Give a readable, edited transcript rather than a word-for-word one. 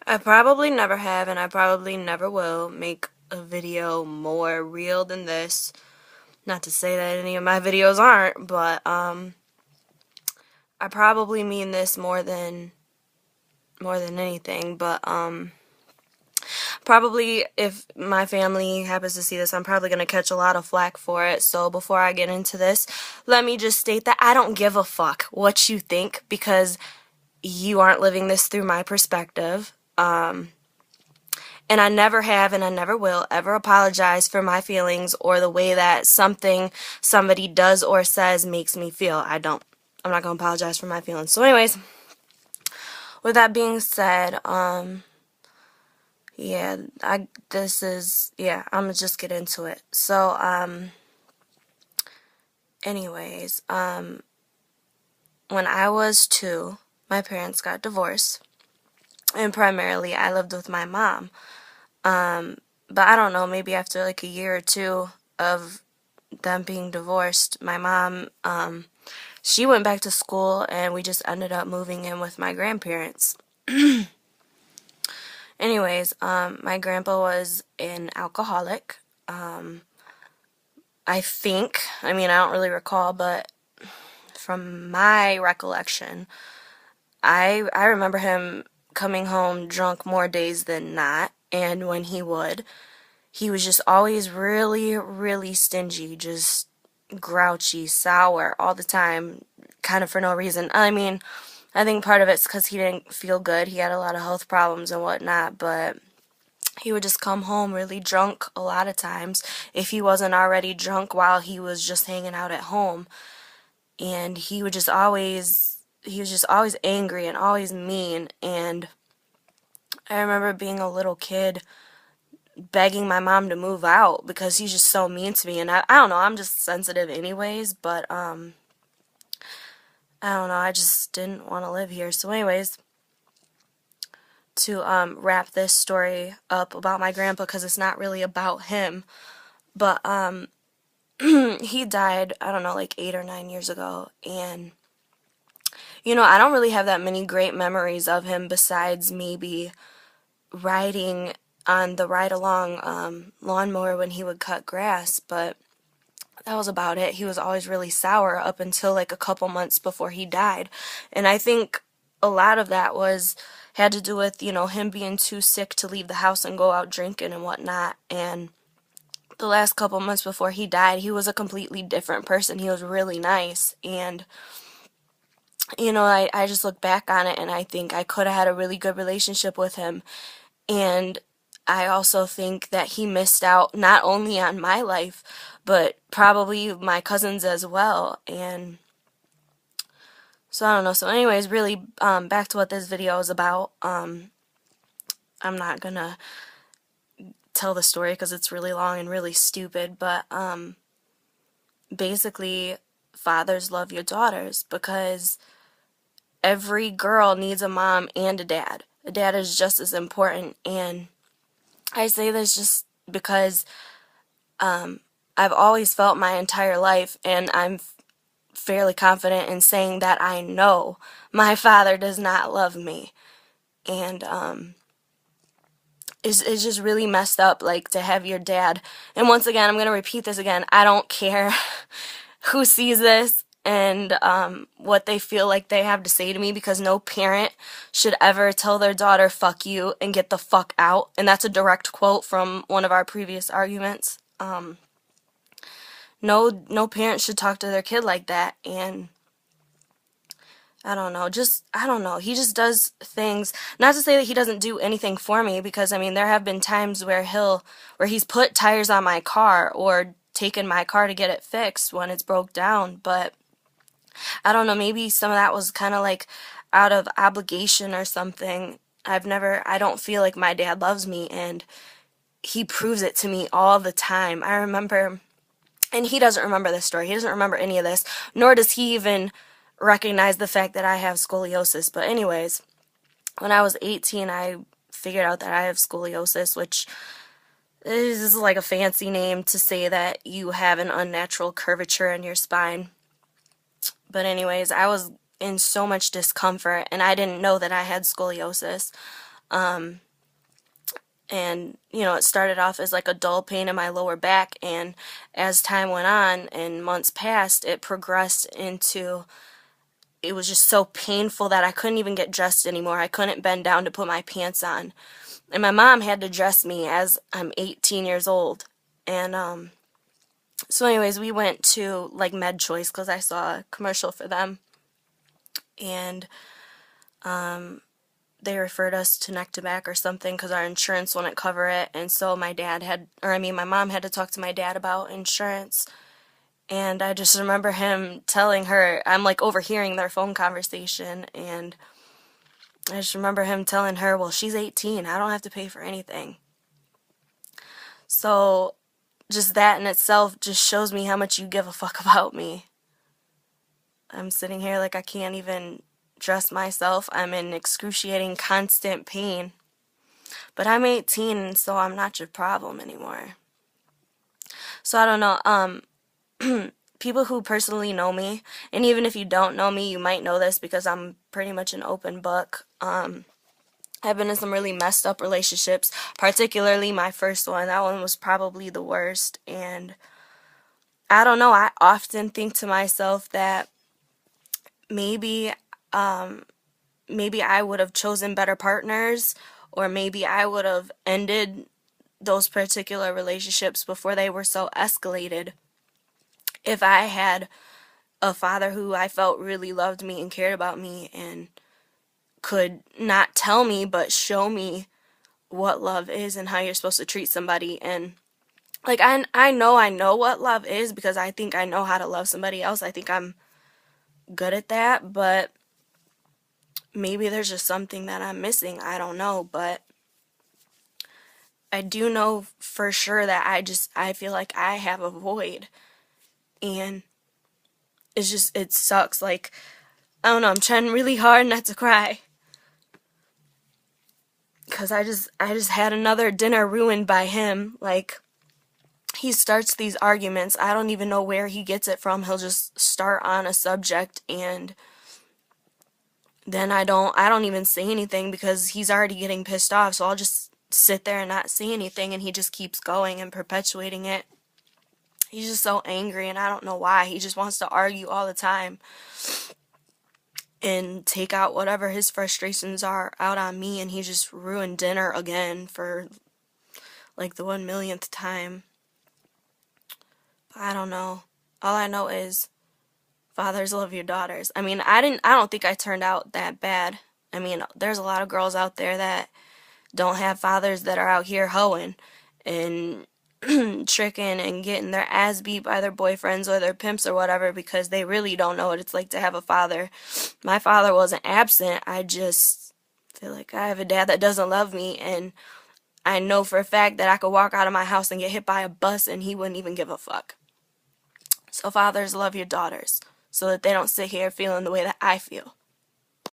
I probably never have, and I probably never will make a video more real than this. Not to say that any of my videos aren't, but I probably mean this more than anything. But probably if my family happens to see this, I'm probably gonna catch a lot of flack for it. So before I get into this, let me just state that I don't give a fuck what you think because you aren't living this through my perspective. And I never have and I never will ever apologize for my feelings or the way that somebody does or says makes me feel. I'm not going to apologize for my feelings. So anyways, with that being said, yeah, I'm gonna just get into it. So, anyways, when I was 2, my parents got divorced. And primarily I lived with my mom. But I don't know, maybe after like a year or 2 of them being divorced, my mom, she went back to school and we just ended up moving in with my grandparents. Anyways, my grandpa was an alcoholic. I don't really recall, but from my recollection, I remember him coming home drunk more days than not, and when he was just always really, really stingy, just grouchy, sour all the time, kind of for no reason. I think part of it's because he didn't feel good. He had a lot of health problems and whatnot, but he would just come home really drunk a lot of times if he wasn't already drunk while he was just hanging out at home. And he was just always angry and always mean. And I remember being a little kid begging my mom to move out because he's just so mean to me. And I don't know, I'm just sensitive anyways, but I don't know, I just didn't want to live here. So anyways, to wrap this story up about my grandpa, because it's not really about him, but he died, I don't know, like 8 or 9 years ago. And I don't really have that many great memories of him besides maybe riding on the ride-along lawnmower when he would cut grass, but that was about it. He was always really sour up until like a couple months before he died. And I think a lot of that had to do with, him being too sick to leave the house and go out drinking and whatnot. And the last couple months before he died, he was a completely different person. He was really nice. And, I just look back on it and I think I could have had a really good relationship with him. And I also think that he missed out not only on my life, but probably my cousins as well. And so I don't know. So anyways, really, back to what this video is about. I'm not gonna tell the story because it's really long and really stupid, but basically, fathers love your daughters because every girl needs a mom and a dad. A dad is just as important, and I say this just because I've always felt my entire life, and I'm fairly confident in saying that I know my father does not love me. And it's just really messed up, like, to have your dad. And once again, I'm going to repeat this again. I don't care who sees this and what they feel like they have to say to me, because no parent should ever tell their daughter, fuck you, and get the fuck out. And that's a direct quote from one of our previous arguments. No parent should talk to their kid like that. And I don't know, he just does things, not to say that he doesn't do anything for me, because there have been times where he's put tires on my car or taken my car to get it fixed when it's broke down, but I don't know, maybe some of that was kind of like out of obligation or something. I don't feel like my dad loves me, and he proves it to me all the time. I remember, and he doesn't remember this story, he doesn't remember any of this, nor does he even recognize the fact that I have scoliosis. But anyways, when I was 18, I figured out that I have scoliosis, which is like a fancy name to say that you have an unnatural curvature in your spine. But anyways, I was in so much discomfort, and I didn't know that I had scoliosis. And, it started off as like a dull pain in my lower back, and as time went on and months passed, it progressed into, it was just so painful that I couldn't even get dressed anymore. I couldn't bend down to put my pants on. And my mom had to dress me as I'm 18 years old. And so anyways, we went to like Med Choice because I saw a commercial for them. And they referred us to Neck to Back or something because our insurance wouldn't cover it. And so my mom had to talk to my dad about insurance. And I just remember him telling her, I'm like overhearing their phone conversation, and I just remember him telling her, well, she's 18, I don't have to pay for anything. So just that in itself just shows me how much you give a fuck about me. I'm sitting here like I can't even dress myself. I'm in excruciating constant pain. But I'm 18, so I'm not your problem anymore. So I don't know, people who personally know me, and even if you don't know me, you might know this because I'm pretty much an open book. I've been in some really messed up relationships, particularly my first one. That one was probably the worst, and I don't know, I often think to myself that maybe I would have chosen better partners, or maybe I would have ended those particular relationships before they were so escalated if I had a father who I felt really loved me and cared about me and could not tell me but show me what love is and how you're supposed to treat somebody. And like I know what love is because I think I know how to love somebody else. I think I'm good at that, but maybe there's just something that I'm missing. I don't know, but I do know for sure that I feel like I have a void, and it sucks. Like, I don't know, I'm trying really hard not to cry, because I just had another dinner ruined by him. Like, he starts these arguments, I don't even know where he gets it from. He'll just start on a subject, and then I don't even say anything because he's already getting pissed off, so I'll just sit there and not say anything, and he just keeps going and perpetuating it. He's just so angry, and I don't know why. He just wants to argue all the time and take out whatever his frustrations are out on me, and he just ruined dinner again for like the 1,000,000th time. I don't know. All I know is fathers love your daughters. I mean, I don't think I turned out that bad. I mean, there's a lot of girls out there that don't have fathers that are out here hoeing and tricking and getting their ass beat by their boyfriends or their pimps or whatever because they really don't know what it's like to have a father. My father wasn't absent. I just feel like I have a dad that doesn't love me, and I know for a fact that I could walk out of my house and get hit by a bus and he wouldn't even give a fuck. So fathers, love your daughters so that they don't sit here feeling the way that I feel.